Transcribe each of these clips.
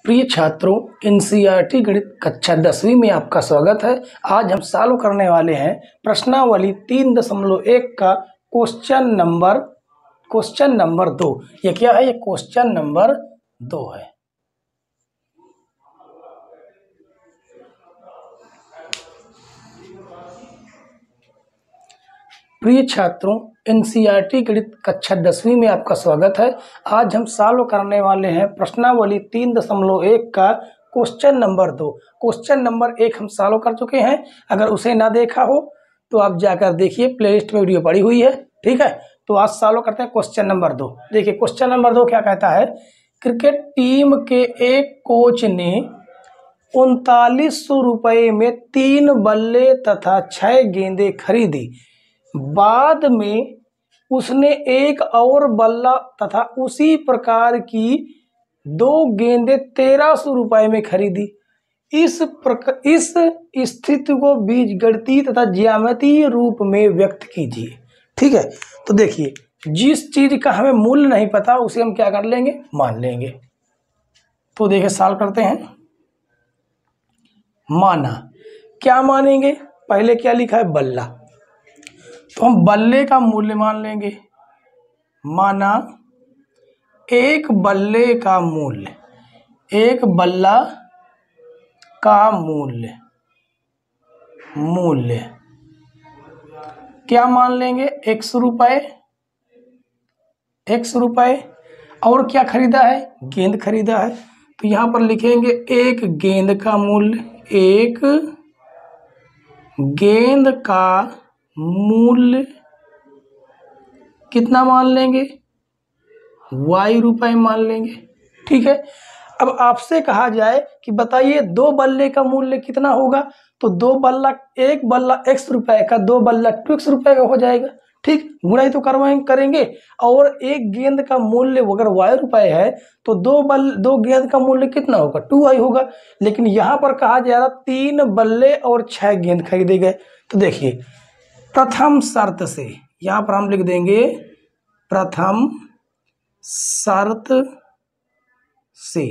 प्रिय छात्रों, एनसीईआरटी गणित कक्षा 10वीं में आपका स्वागत है। आज हम सॉल्व करने वाले हैं प्रश्नावली 3.1 का क्वेश्चन नंबर 2। ये क्या है? ये क्वेश्चन नंबर 2 है। प्रिय छात्रों, एनसीईआरटी गणित कक्षा 10वीं में आपका स्वागत है। आज हम सॉल्व करने वाले हैं प्रश्नावली 3.1 का क्वेश्चन नंबर 2। क्वेश्चन नंबर 1 हम सॉल्व कर चुके हैं। अगर उसे ना देखा हो तो आप जाकर देखिए, प्लेलिस्ट में वीडियो पड़ी हुई है। ठीक है, तो आज सॉल्व करते हैं क्वेश्चन नंबर 2। देखिए क्वेश्चन नंबर 2 क्या कहता है। क्रिकेट टीम के एक कोच ने 3900 रुपये में 3 बल्ले तथा 6 गेंदें खरीदी। बाद में उसने एक और बल्ला तथा उसी प्रकार की 2 गेंदें 1300 रुपये में खरीदी। इस स्थिति को बीजगणितीय तथा ज्यामितीय रूप में व्यक्त कीजिए। ठीक है, तो देखिए, जिस चीज का हमें मूल्य नहीं पता उसे हम क्या कर लेंगे, मान लेंगे। तो देखिए सॉल्व करते हैं। माना, क्या मानेंगे? पहले क्या लिखा है? बल्ला, तो हम बल्ले का मूल्य मान लेंगे। माना एक बल्ले का मूल्य, एक बल्ला का मूल्य क्या मान लेंगे? 100 रुपये। 100 रुपये। और क्या खरीदा है? गेंद खरीदा है। तो यहाँ पर लिखेंगे एक गेंद का मूल्य, एक गेंद का मूल्य कितना मान लेंगे? Y रुपये मान लेंगे। ठीक है, अब आपसे कहा जाए कि बताइए 2 बल्ले का मूल्य कितना होगा, तो 2 बल्ला, एक बल्ला X रुपये का, 2 बल्ला 2X रुपये का हो जाएगा। ठीक, गुणाई तो करेंगे। और एक गेंद का मूल्य अगर Y रुपये है तो 2 गेंद का मूल्य कितना होगा? 2Y होगा। लेकिन यहाँ पर कहा जा रहा 3 बल्ले और 6 गेंद खरीदे गए। तो देखिए, प्रथम शर्त से यहाँ पर हम लिख देंगे, प्रथम शर्त से।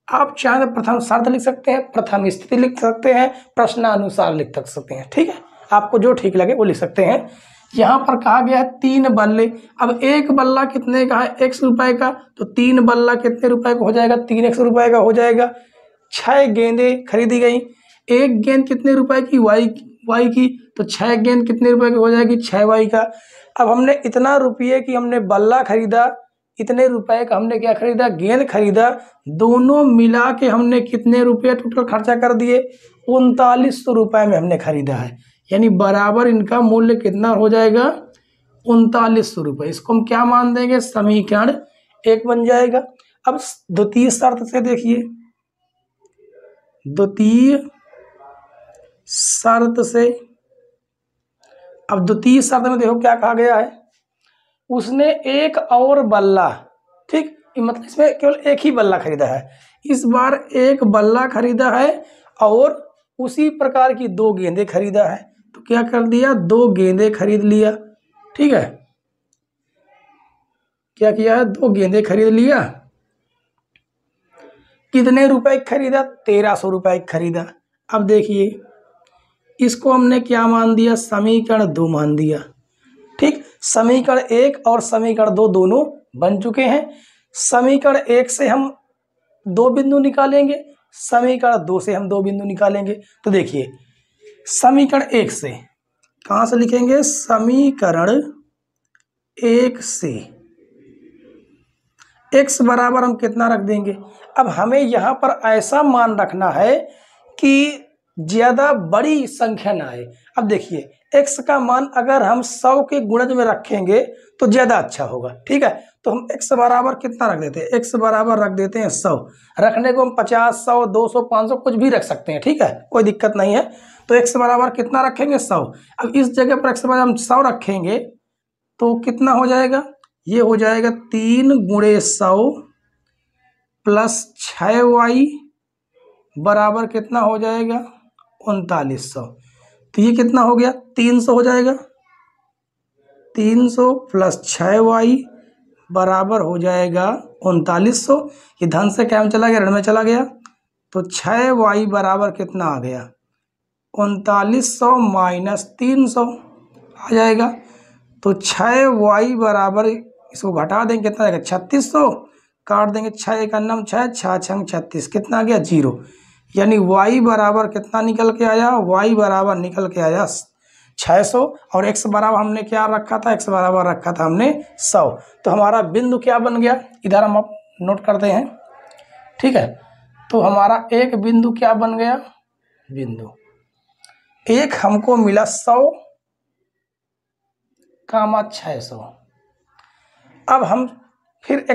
आप चाहे तो प्रथम शर्त लिख सकते हैं, प्रथम स्थिति लिख सकते हैं, प्रश्नानुसार लिख सकते हैं। ठीक है, आपको जो ठीक लगे वो लिख सकते हैं। यहाँ पर कहा गया है 3 बल्ले। अब एक बल्ला कितने का है? X रुपये का, तो 3 बल्ला कितने रुपए का हो जाएगा? 3X रुपये का हो जाएगा। 6 गेंदें खरीदी गई। एक गेंद कितने रुपए की? Y की, तो 6 गेंद कितने रुपए की हो जाएगी? 6Y का। अब हमने इतना रुपये की हमने बल्ला खरीदा, इतने रुपए का हमने क्या खरीदा? गेंद खरीदा। दोनों मिला के हमने कितने रुपये टोटल खर्चा कर दिए? 3900 रुपये में हमने खरीदा है। यानी बराबर इनका मूल्य कितना हो जाएगा? 3900 रुपये। इसको हम क्या मान देंगे? समीकरण 1 बन जाएगा। अब द्वितीय शर्त से देखिए, द्वितीय शर्त से, अब द्वितीय शर्त में देखो क्या कहा गया है। उसने एक और बल्ला, ठीक, मतलब इसमें केवल एक ही बल्ला खरीदा है। इस बार एक बल्ला खरीदा है और उसी प्रकार की 2 गेंदें खरीदा है। तो क्या कर दिया? 2 गेंदें खरीद लिया। ठीक है, क्या किया है? 2 गेंदें खरीद लिया। कितने रुपए खरीदा? 1300 रुपये खरीदा। अब देखिए, इसको हमने क्या मान दिया? समीकरण 2 मान दिया। ठीक, समीकरण 1 और समीकरण 2 दोनों बन चुके हैं। समीकरण 1 से हम 2 बिंदु निकालेंगे, समीकरण 2 से हम 2 बिंदु निकालेंगे। तो देखिए, समीकरण 1 से कहाँ से लिखेंगे? समीकरण 1 से x बराबर हम कितना रख देंगे? अब हमें यहाँ पर ऐसा मान रखना है कि ज्यादा बड़ी संख्या ना आए। अब देखिए, x का मान अगर हम 100 के गुणज में रखेंगे तो ज्यादा अच्छा होगा। ठीक है, तो हम x बराबर कितना रख देते हैं? x बराबर रख देते हैं 100। रखने को हम 50, 100, 200, 500 कुछ भी रख सकते हैं। ठीक है, कोई दिक्कत नहीं है। तो x बराबर कितना रखेंगे? 100। अब इस जगह पर x बराबर हम 100 रखेंगे तो कितना हो जाएगा? ये हो जाएगा 3 गुणे 100 प्लस 6y बराबर कितना हो जाएगा? 3900। तो ये कितना हो गया? 300 हो जाएगा। 300 प्लस 6y बराबर हो जाएगा 3900। ये धन से क्या में चला गया, ऋण में चला गया, तो 6y बराबर कितना आ गया, 3900 माइनस 300 आ जाएगा। तो 6y बराबर, इसको घटा देंगे कितना आएगा 3600, काट देंगे 6 का नाम 6, 6 छंग 36, कितना आ गया 0। यानी y बराबर कितना निकल के आया, y बराबर निकल के आया 600। और x बराबर हमने क्या रखा था, x बराबर रखा था हमने 100। तो हमारा बिंदु क्या बन गया, इधर हम अब नोट करते हैं, ठीक है। तो हमारा एक बिंदु क्या बन गया, बिंदु एक हमको मिला 100 कामा 600। अब हम फिर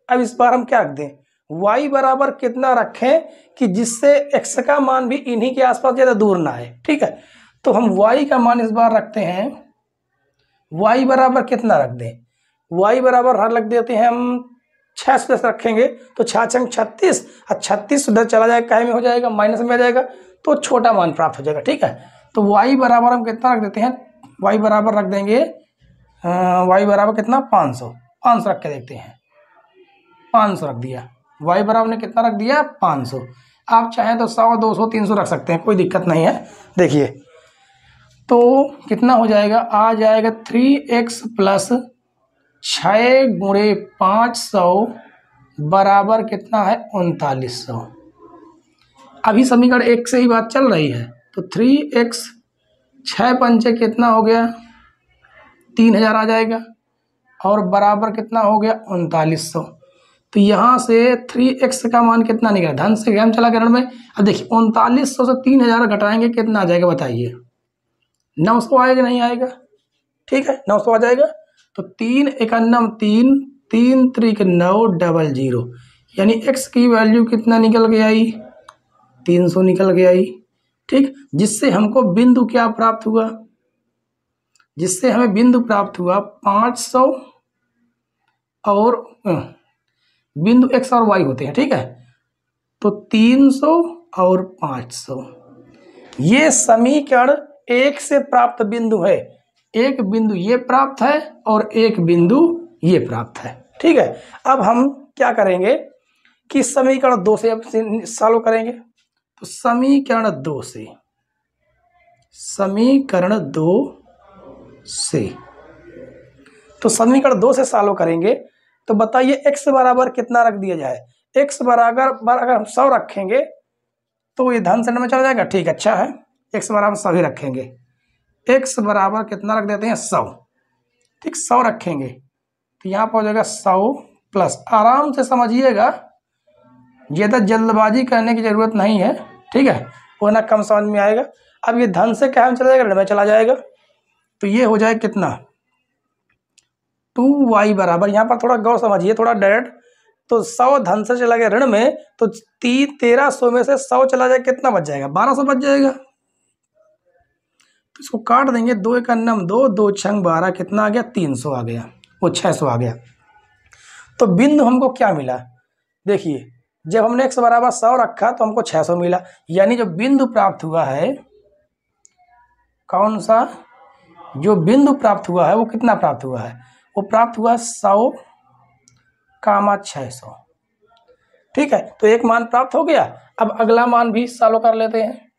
अब इस बार हम क्या रख दें, y बराबर कितना रखें कि जिससे x का मान भी इन्हीं के आसपास ज़्यादा दूर ना है, ठीक है। तो हम y का मान इस बार रखते हैं, y बराबर कितना रख दें, y बराबर हर रख देते हैं हम 6 रखेंगे, तो 6 छंग 36, और 36 उधर चला जाएगा, काय में हो जाएगा, माइनस में आ जाएगा, तो छोटा मान प्राप्त हो जाएगा, ठीक है। तो y बराबर हम कितना रख देते हैं, y बराबर रख देंगे, y बराबर कितना 500 रख के देखते हैं, 500 रख दिया, y बराबर ने कितना रख दिया 500। आप चाहें तो 100, 200, 300 रख सकते हैं, कोई दिक्कत नहीं है। देखिए तो कितना हो जाएगा, आ जाएगा 3x प्लस 6 गुणे 500 बराबर कितना है 3900। अभी समीकरण 1 से ही बात चल रही है, तो 3x 6 पंचे कितना हो गया 3000 आ जाएगा, और बराबर कितना हो गया 3900। तो यहाँ से 3x का मान कितना निकला, धन से हम चला गया ऋण में। अब देखिए 3900 से 3000 घटाएंगे कितना आ जाएगा बताइए, 900 आएगा नहीं आएगा, ठीक है 900 आ जाएगा। तो 3 एकन्नम 3, 3 त्रिक 9 00, यानी x की वैल्यू कितना निकल के आई 300 निकल के आई, ठीक। जिससे हमको बिंदु क्या प्राप्त हुआ, जिससे हमें बिंदु प्राप्त हुआ 500, और बिंदु x और y होते हैं, ठीक है। तो 300 और 500, ये समीकरण 1 से प्राप्त बिंदु है। एक बिंदु ये प्राप्त है और एक बिंदु ये प्राप्त है, ठीक है। अब हम क्या करेंगे कि समीकरण 2 से अब सॉल्व करेंगे। तो समीकरण 2 से, समीकरण 2 से, तो समीकरण 2 से सॉल्व करेंगे। तो बताइए x बराबर कितना रख दिया जाए, x बराबर अगर हम 100 रखेंगे तो ये धन से में चला जाएगा, ठीक अच्छा है, x बराबर 100 ही रखेंगे। x बराबर कितना रख देते हैं 100, ठीक 100 रखेंगे, तो यहाँ पर हो जाएगा 100 प्लस, आराम से समझिएगा, ज़्यादा जल्दबाजी करने की जरूरत नहीं है, ठीक है, वरना कम समझ में आएगा। अब ये धन से क्या में चला जाएगा, ऋण में चला जाएगा, तो ये हो जाएगा कितना 2y बराबर, यहाँ पर थोड़ा गौर समझिए, थोड़ा डायरेक्ट। तो 100 धन से चला गया ऋण में, तो 1300 में से 100 चला जाए कितना बच जाएगा 1200 बच जाएगा। तो इसको काट देंगे, 2 एकन्नम 2, 2 छंग 12, कितना आ गया 300 आ गया, वो 600 आ गया। तो बिंदु हमको क्या मिला, देखिए जब हमने x बराबर 100 रखा तो हमको 600 मिला, यानी जो बिंदु प्राप्त हुआ है, कौन सा, जो बिंदु प्राप्त हुआ है वो कितना प्राप्त हुआ है, वो प्राप्त हुआ 100 कामा 600, ठीक है। तो एक मान प्राप्त हो गया। अब अगला मान भी सॉल्व कर लेते हैं।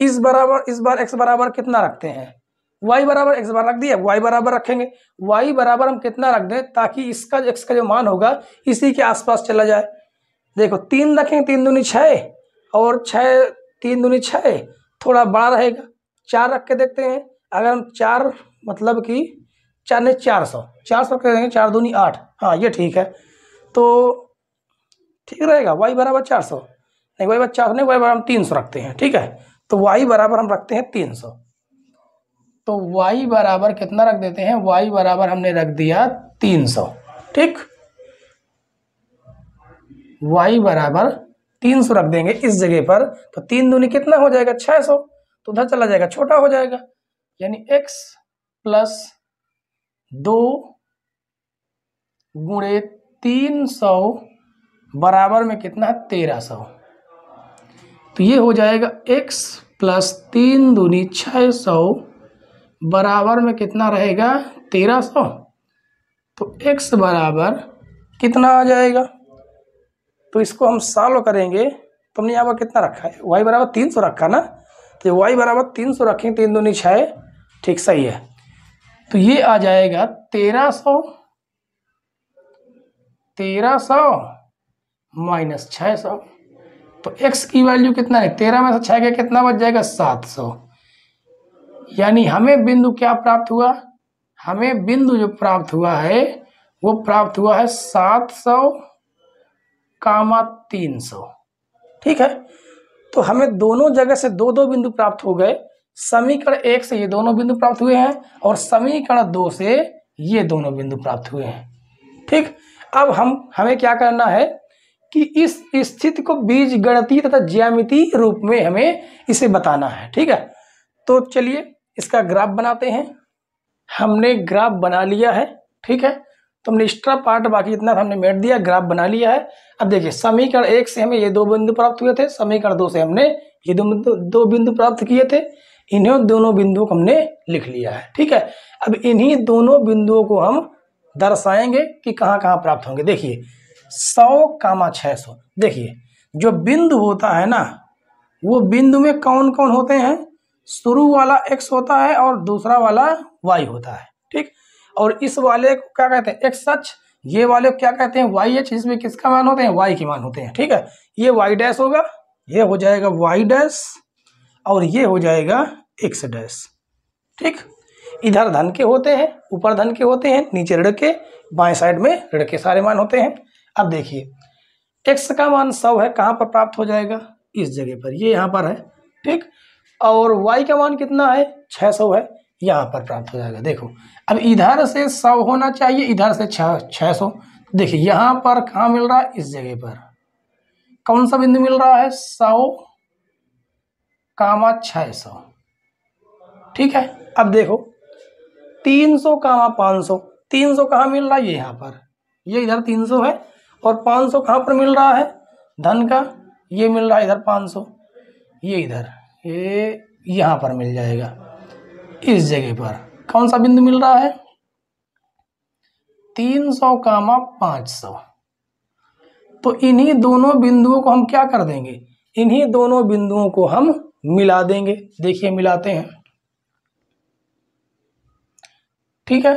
इस बार x बराबर कितना रखते हैं, y बराबर x बार रख दिया, y बराबर रखेंगे, y बराबर हम कितना रख दें ताकि इसका x का जो मान होगा इसी के आसपास चला जाए। देखो 3 रखेंगे, 3 दूनी 6, और 6 3 दूनी 6, थोड़ा बड़ा रहेगा। 4 रख के देखते हैं, अगर हम 4 मतलब कि 4 नहीं 400 कर देंगे, 4 दूनी 8, हाँ ये ठीक है, तो ठीक रहेगा। y बराबर 400 नहीं, y बराबर 400 नहीं, y बराबर हम 300 रखते हैं, ठीक है। तो y बराबर हम रखते हैं 300, तो y बराबर कितना रख देते हैं, y बराबर हमने रख दिया 300, ठीक। y बराबर 300 रख देंगे इस जगह पर, तो 3 दूनी कितना हो जाएगा 600, तो उधर चला जाएगा, छोटा हो जाएगा, यानी x प्लस 2 गुणे 300 बराबर में कितना है 1300। तो ये हो जाएगा x प्लस 3 दूनी 600 बराबर में कितना रहेगा 1300। तो x बराबर कितना आ जाएगा, तो इसको हम सॉल्व करेंगे। तो हमने यहाँ पर कितना रखा है, y बराबर 300 रखा ना, तो y बराबर 300 रखें, 3 दूनी 6, ठीक सही है। तो ये आ जाएगा 1300 माइनस 600। तो x की वैल्यू कितना है, 13 में से 6 के कितना बच जाएगा, 700। यानी हमें बिंदु क्या प्राप्त हुआ, हमें बिंदु जो प्राप्त हुआ है वो प्राप्त हुआ है 700,300। ठीक है, तो हमें दोनों जगह से दो दो बिंदु प्राप्त हो गए। समीकरण 1 से ये दोनों बिंदु प्राप्त हुए हैं और समीकरण 2 से ये दोनों बिंदु प्राप्त हुए हैं। ठीक, अब हमें क्या करना है कि इस स्थिति को बीजगणितीय तथा ज्यामितीय रूप में हमें इसे बताना है। ठीक है, तो चलिए इसका ग्राफ बनाते हैं। हमने ग्राफ बना लिया है। ठीक है, तो हमने एक्स्ट्रा पार्ट बाकी इतना हमने मेट दिया, ग्राफ बना लिया है। अब देखिए समीकरण 1 से हमें ये दो बिंदु प्राप्त हुए थे, समीकरण 2 से हमने ये दो बिंदु प्राप्त किए थे। इन्हीं दोनों बिंदुओं को हमने लिख लिया है। ठीक है, अब इन्हीं दोनों बिंदुओं को हम दर्शाएंगे कि कहाँ कहाँ प्राप्त होंगे। देखिए 100,600, देखिए जो बिंदु होता है ना, वो बिंदु में कौन कौन होते हैं, शुरू वाला x होता है और दूसरा वाला y होता है। ठीक, और इस वाले को क्या कहते हैं, x अक्ष, ये वाले को क्या कहते हैं, y अक्ष, इसमें किसका मान होते हैं, y के मान होते हैं। ठीक है, ये y डैश होगा, ये हो जाएगा y डैश और ये हो जाएगा x डैश। ठीक, इधर धन के होते हैं, ऊपर धन के होते हैं, नीचे ऋण के, बाएं साइड में ऋण के सारे मान होते हैं। अब देखिए x का मान 100 है, कहाँ पर प्राप्त हो जाएगा, इस जगह पर, ये यहाँ पर है। ठीक, और y का मान कितना है, 600 है, यहाँ पर प्राप्त हो जाएगा। देखो अब इधर से 100 होना चाहिए, इधर से 600। देखिए यहाँ पर कहाँ मिल रहा है, इस जगह पर कौन सा बिंदु मिल रहा है, 100,600। ठीक है, अब देखो 300,500, 300 कहाँ मिल रहा है, ये यहाँ पर, ये इधर 300 है और 500 कहाँ पर मिल रहा है, धन का, ये मिल रहा है इधर 500, ये इधर, ये यहाँ पर मिल जाएगा। इस जगह पर कौन सा बिंदु मिल रहा है, 300,500। तो इन्हीं दोनों बिंदुओं को हम क्या कर देंगे, इन्हीं दोनों बिंदुओं को हम मिला देंगे। देखिए मिलाते हैं। ठीक है,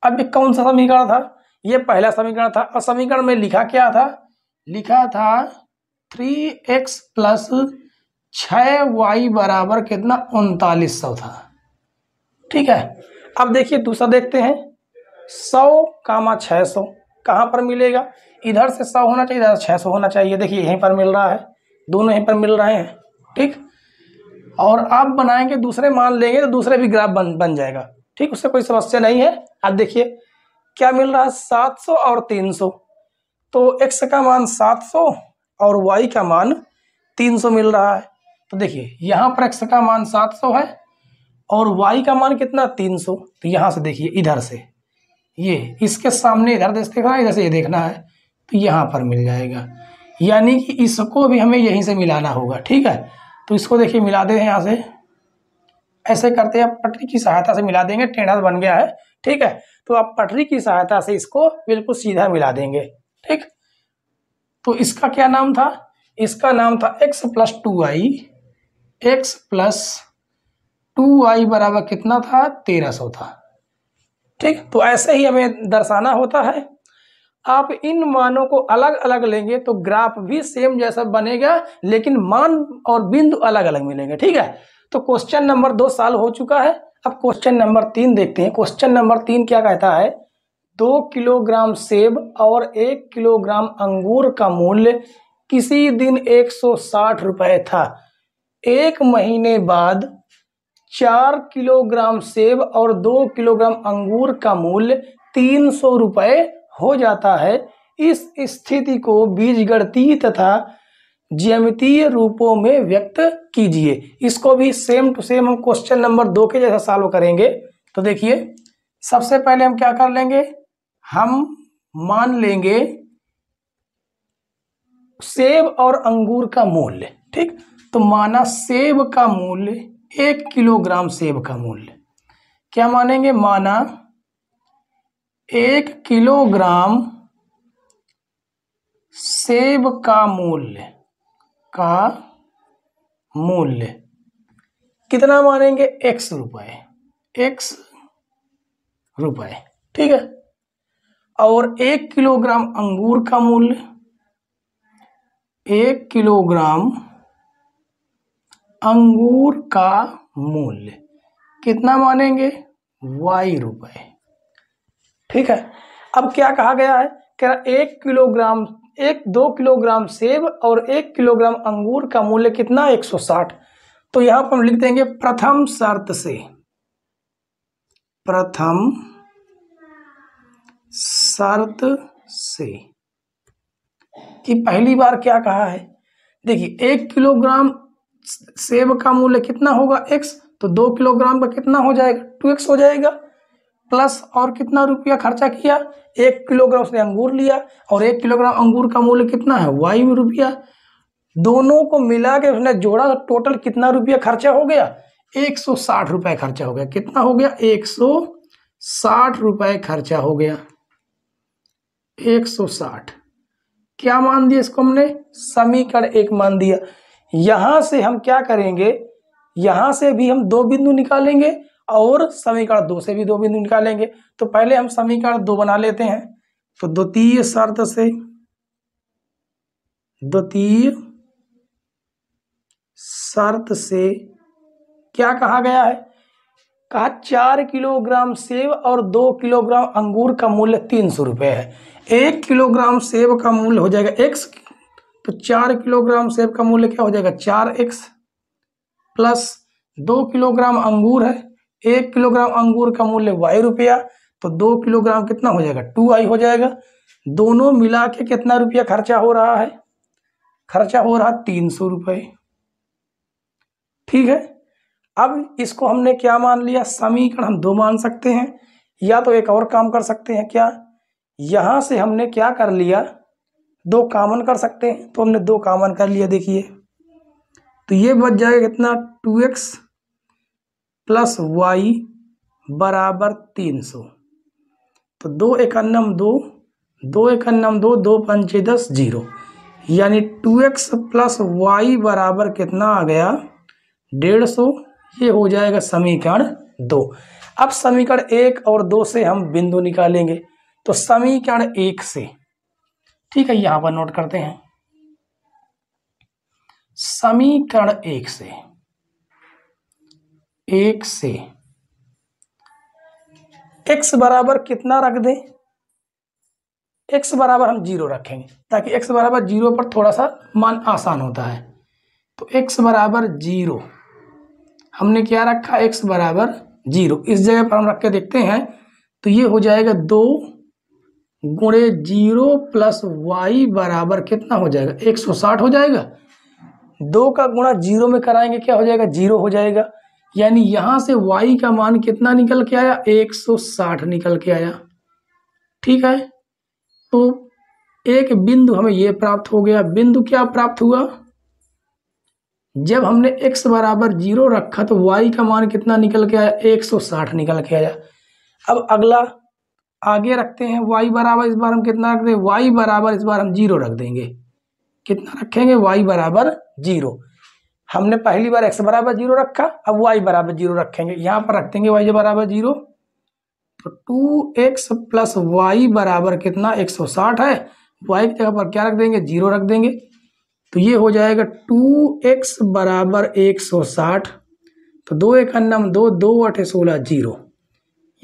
अब ये कौन सा समीकरण था, ये पहला समीकरण था और समीकरण में लिखा क्या था, लिखा था 3x प्लस 6y बराबर कितना, 3900 था। ठीक है, अब देखिए दूसरा देखते हैं, 100,600 कहाँ पर मिलेगा, इधर से 100 होना चाहिए, इधर 600 होना चाहिए। देखिए यहीं पर मिल रहा है, दोनों यहीं पर मिल रहे हैं। ठीक, और आप बनाएंगे दूसरे मान लेंगे तो दूसरे भी ग्राफ बन जाएगा। ठीक, उससे कोई समस्या नहीं है। अब देखिए क्या मिल रहा है, 700 और 300, तो x का मान 700 और y का मान 300 मिल रहा है। तो देखिए यहाँ पर x का मान 700 है और y का मान कितना, 300। तो यहाँ से देखिए इधर से ये इसके सामने इधर देखना है, इधर से ये देखना है, तो यहाँ पर मिल जाएगा। यानी कि इसको भी हमें यहीं से मिलाना होगा। ठीक है, तो इसको देखिए मिला दे यहाँ से, ऐसे करते हैं, पटरी की सहायता से मिला देंगे, टेढ़ा बन गया है। ठीक है, तो आप पटरी की सहायता से इसको बिल्कुल सीधा मिला देंगे। ठीक, तो इसका क्या नाम था, इसका नाम था x plus 2y, x plus 2y बराबर कितना था, 1300 था। ठीक, तो ऐसे ही हमें दर्शाना होता है। आप इन मानों को अलग अलग लेंगे तो ग्राफ भी सेम जैसा बनेगा, लेकिन मान और बिंदु अलग अलग मिलेंगे। ठीक है, तो क्वेश्चन नंबर 2 सॉल्व हो चुका है। अब क्वेश्चन नंबर 3 देखते हैं। क्वेश्चन नंबर 3 क्या कहता है, 2 किलोग्राम सेब और 1 किलोग्राम अंगूर का मूल्य किसी दिन 160 रुपए था। एक महीने बाद 4 किलोग्राम सेब और 2 किलोग्राम अंगूर का मूल्य 300 रुपए हो जाता है। इस स्थिति को बीजगणितीय तथा ज्यामितीय रूपों में व्यक्त कीजिए। इसको भी सेम टू सेम हम क्वेश्चन नंबर 2 के जैसा सॉल्व करेंगे। तो देखिए सबसे पहले हम क्या कर लेंगे, हम मान लेंगे सेब और अंगूर का मूल्य। ठीक, तो माना सेब का मूल्य, 1 किलोग्राम सेब का मूल्य क्या मानेंगे, माना 1 किलोग्राम सेब का मूल्य कितना मानेंगे? x रुपए, ठीक है। और 1 किलोग्राम अंगूर का मूल्य, 1 किलोग्राम अंगूर का मूल्य कितना मानेंगे? y रुपए, ठीक है। अब क्या कहा गया है? कह रहा 2 किलोग्राम सेब और 1 किलोग्राम अंगूर का मूल्य कितना? 160। तो यहां पर हम लिख देंगे प्रथम शर्त से कि पहली बार क्या कहा है? देखिए 1 किलोग्राम सेब का मूल्य कितना होगा? x, तो 2 किलोग्राम का कितना हो जाएगा? 2x हो जाएगा, प्लस और कितना रुपया खर्चा किया? 1 किलोग्राम उसने अंगूर लिया और 1 किलोग्राम अंगूर का मूल्य कितना है? y में रुपया। दोनों को मिला के उसने जोड़ा तो टोटल कितना रुपया खर्चा हो गया? 160 रुपए खर्चा हो गया। कितना हो गया? 160 रुपए खर्चा हो गया। 160 क्या मान दिया इसको हमने? समीकरण 1 मान दिया। यहां से हम क्या करेंगे? यहां से भी हम 2 बिंदु निकालेंगे और समीकरण 2 से भी 2 बिंदु निकालेंगे। तो पहले हम समीकरण 2 बना लेते हैं। तो द्वितीय शर्त से क्या कहा गया है? कहा 4 किलोग्राम सेब और 2 किलोग्राम अंगूर का मूल्य 300 रुपये है। 1 किलोग्राम सेब का मूल्य हो जाएगा x, तो 4 किलोग्राम सेब का मूल्य क्या हो जाएगा? 4x, प्लस 2 किलोग्राम अंगूर है, 1 किलोग्राम अंगूर का मूल्य y रुपया, तो 2 किलोग्राम कितना हो जाएगा? 2y हो जाएगा। दोनों मिला के कितना रुपया खर्चा हो रहा है? खर्चा हो रहा 300 रुपये, ठीक है। अब इसको हमने क्या मान लिया? समीकरण हम 2 मान सकते हैं, या तो एक और काम कर सकते हैं। क्या? यहां से हमने क्या कर लिया? 2 कॉमन कर सकते हैं, तो हमने 2 कॉमन कर लिया। देखिए तो ये बच जाएगा कितना? 2x प्लस y बराबर 300। तो 2 एकन्नम 2, 2 एकन्नम 2, 2 पंचे 10, 0, यानी 2x प्लस y बराबर कितना आ गया? 150। ये हो जाएगा समीकरण 2। अब समीकरण 1 और 2 से हम बिंदु निकालेंगे। तो समीकरण 1 से, ठीक है, यहां पर नोट करते हैं। समीकरण 1 से x बराबर कितना रख दें? x बराबर हम 0 रखेंगे, ताकि x बराबर 0 पर थोड़ा सा मान आसान होता है। तो x बराबर 0 हमने क्या रखा? x बराबर 0। इस जगह पर हम रख के देखते हैं, तो ये हो जाएगा 2 गुणे 0 प्लस y बराबर कितना हो जाएगा? 160 हो जाएगा। 2 का गुणा 0 में कराएंगे, क्या हो जाएगा? 0 हो जाएगा। यानी यहां से y का मान कितना निकल के आया? 160 निकल के आया, ठीक है। तो एक बिंदु हमें यह प्राप्त हो गया। बिंदु क्या प्राप्त हुआ? जब हमने x बराबर 0 रखा तो y का मान कितना निकल के आया? 160 निकल के आया। अब अगला आगे रखते हैं, y बराबर इस बार हम कितना रख दें? y बराबर इस बार हम 0 रख देंगे। कितना रखेंगे? y बराबर 0। हमने पहली बार x बराबर 0 रखा, अब y बराबर 0 रखेंगे। यहां पर रख देंगे y बराबर 0। तो 2x प्लस y बराबर कितना? 160 है। y की जगह पर क्या रख देंगे? 0 रख देंगे। तो ये हो जाएगा 2x बराबर 160। तो 2 एकन्नम 2, 2 8 16, 0,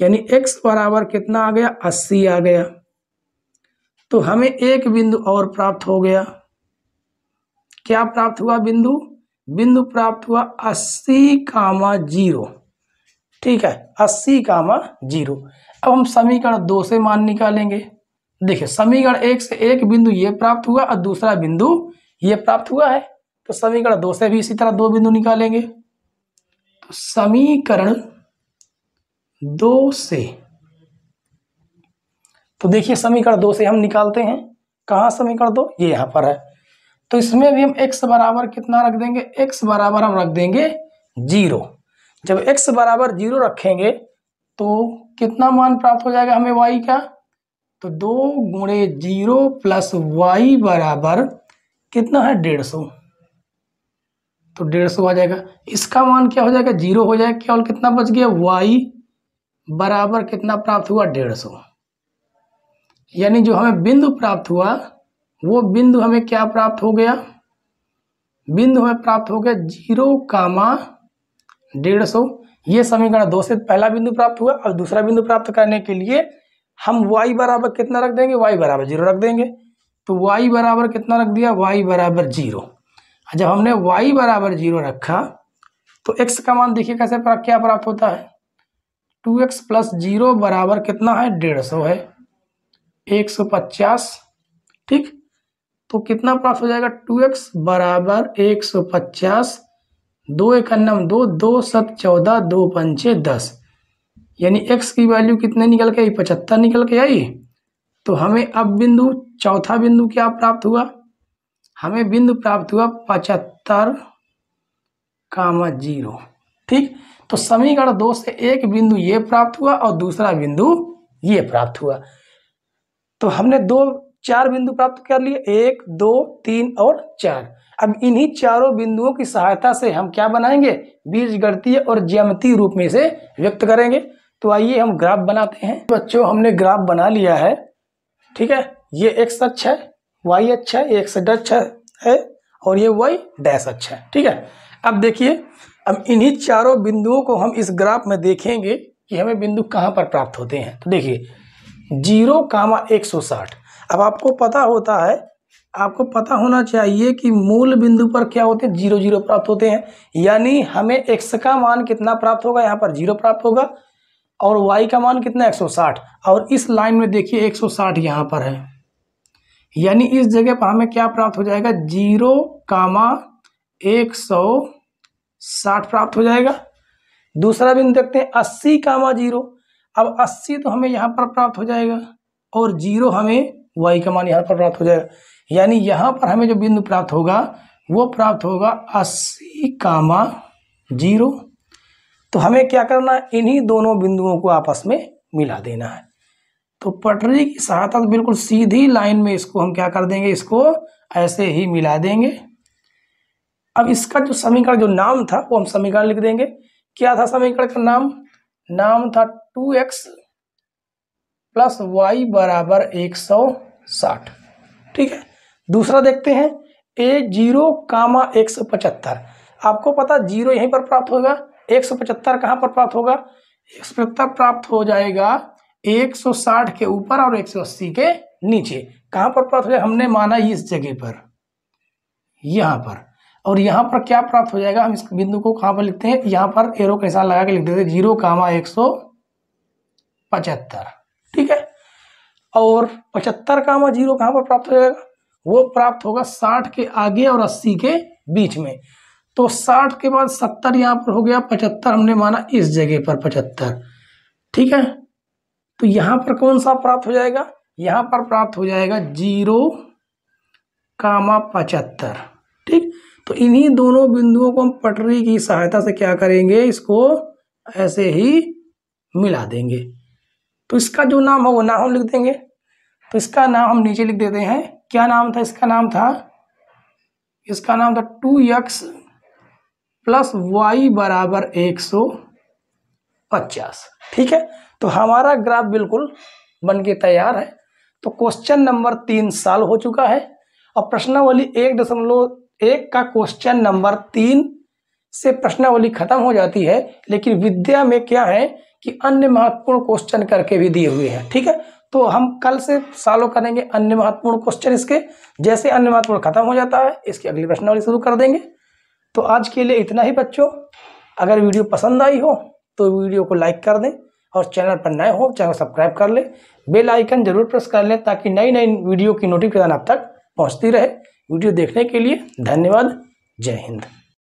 यानी x बराबर कितना आ गया? 80 आ गया। तो हमें एक बिंदु और प्राप्त हो गया। क्या प्राप्त हुआ? बिंदु प्राप्त हुआ 80,0, ठीक है, 80,0। अब हम समीकरण 2 से मान निकालेंगे। देखिए समीकरण 1 से एक बिंदु ये प्राप्त हुआ और दूसरा बिंदु ये प्राप्त हुआ है। तो समीकरण 2 से भी इसी तरह 2 बिंदु निकालेंगे। तो समीकरण 2 से, तो देखिए समीकरण 2 से हम निकालते हैं। कहाँ समीकरण 2? ये यहां पर है। तो इसमें भी हम x बराबर कितना रख देंगे? x बराबर हम रख देंगे 0। जब x बराबर 0 रखेंगे तो कितना मान प्राप्त हो जाएगा हमें y का? तो 2 गुणे 0 प्लस वाई बराबर कितना है 150, तो 150 आ जाएगा। इसका मान क्या हो जाएगा 0 हो जाएगा, केवल कितना बच गया वाई बराबर कितना प्राप्त हुआ 150। यानी जो हमें बिंदु प्राप्त हुआ वो बिंदु हमें क्या प्राप्त हो गया, बिंदु हमें प्राप्त हो गया 0,150। ये समीकरण 2 से पहला बिंदु प्राप्त हुआ। और दूसरा बिंदु प्राप्त करने के लिए हम y बराबर कितना रख देंगे, y बराबर 0 रख देंगे। तो y बराबर कितना रख दिया, y बराबर 0। जब हमने y बराबर 0 रखा तो x का मान देखिए कैसे क्या प्राप्त होता है, 2x प्लस 0 बराबर कितना है 150 है, 150। ठीक, तो कितना प्राप्त हो जाएगा 2x बराबर 150, 2 × 2 2 7 14 2 5 10, यानी x की वैल्यू कितने निकल के आई 75 निकल के आई। तो हमें अब बिंदु चौथा बिंदु क्या प्राप्त हुआ, हमें बिंदु प्राप्त हुआ 75,0। ठीक, तो समीकरण 2 से एक बिंदु ये प्राप्त हुआ और दूसरा बिंदु ये प्राप्त हुआ। तो हमने 4 बिंदु प्राप्त कर लिए, 1 2 3 और 4। अब इन्हीं चारों बिंदुओं की सहायता से हम क्या बनाएंगे, बीजगणितीय और ज्यामितीय रूप में इसे व्यक्त करेंगे। तो आइए हम ग्राफ बनाते हैं। बच्चों हमने ग्राफ बना लिया है। ठीक है, ये x अक्ष है, y अक्ष है, x अक्ष है और ये y डैश अक्ष है। ठीक है, अब देखिए, अब इन्हीं चारों बिंदुओं को हम इस ग्राफ में देखेंगे कि हमें बिंदु कहाँ पर प्राप्त होते हैं। तो देखिए 0,160। अब आपको पता होता है, आपको पता होना चाहिए कि मूल बिंदु पर क्या होते हैं 0 0 प्राप्त होते हैं। यानी हमें x का मान कितना प्राप्त होगा, यहाँ पर 0 प्राप्त होगा और y का मान कितना 160। और इस लाइन में देखिए 160 यहाँ पर है, यानी इस जगह पर हमें क्या प्राप्त हो जाएगा 0,160 प्राप्त हो जाएगा। दूसरा बिंदु देखते हैं 80,0। अब 80 तो हमें यहाँ पर प्राप्त हो जाएगा और 0 हमें y का मान यहाँ पर प्राप्त हो जाएगा। यानी यहाँ पर हमें जो बिंदु प्राप्त होगा वो प्राप्त होगा 80,0। तो हमें क्या करना है, इन्हीं दोनों बिंदुओं को आपस में मिला देना है। तो पटरी की सहायता से बिल्कुल सीधी लाइन में इसको हम क्या कर देंगे, इसको ऐसे ही मिला देंगे। अब इसका जो समीकरण जो नाम था वो हम समीकरण लिख देंगे। क्या था समीकरण का नाम, नाम था 2x प्लस y बराबर 160। ठीक है, दूसरा देखते हैं A0,175। आपको पता 0 यहीं पर प्राप्त होगा, 175 कहाँ पर प्राप्त होगा, 175 प्राप्त हो जाएगा 160 के ऊपर और 180 के नीचे। कहाँ पर प्राप्त हो जाएगा, हमने माना इस जगह पर, यहाँ पर। और यहाँ पर क्या प्राप्त हो जाएगा, हम इस बिंदु को कहाँ पर लिखते हैं, यहाँ पर एरो का निशान लगा के लिख देते हैं 0,175। ठीक है, और 75,0 कहाँ पर प्राप्त हो जाएगा, वो प्राप्त होगा 60 के आगे और 80 के बीच में। तो 60 के बाद 70 यहाँ पर हो गया, 75 हमने माना इस जगह पर 75। ठीक है, तो यहाँ पर कौन सा प्राप्त हो जाएगा, यहाँ पर प्राप्त हो जाएगा 0,75। ठीक, तो इन्हीं दोनों बिंदुओं को हम पटरी की सहायता से क्या करेंगे, इसको ऐसे ही मिला देंगे। तो इसका जो नाम है वो नाम हम लिख देंगे। तो इसका नाम हम नीचे लिख देते हैं। क्या नाम था, इसका नाम था 2x प्लस y बराबर 150। ठीक है, तो हमारा ग्राफ बिल्कुल बन के तैयार है। तो क्वेश्चन नंबर 3 सॉल्व हो चुका है और प्रश्नावली 1.1 का क्वेश्चन नंबर 3 से प्रश्नावली खत्म हो जाती है। लेकिन विद्या में क्या है कि अन्य महत्वपूर्ण क्वेश्चन करके भी दिए हुए हैं। ठीक है, तो हम कल से सॉल्व करेंगे अन्य महत्वपूर्ण क्वेश्चन इसके। जैसे अन्य महत्वपूर्ण खत्म हो जाता है इसकी अगली प्रश्नावली शुरू कर देंगे। तो आज के लिए इतना ही बच्चों। अगर वीडियो पसंद आई हो तो वीडियो को लाइक कर दें और चैनल पर नए हो चैनल सब्सक्राइब कर लें, बेल आइकन जरूर प्रेस कर लें ताकि नई नई वीडियो की नोटिफिकेशन आप तक पहुंचती रहे। वीडियो देखने के लिए धन्यवाद। जय हिंद।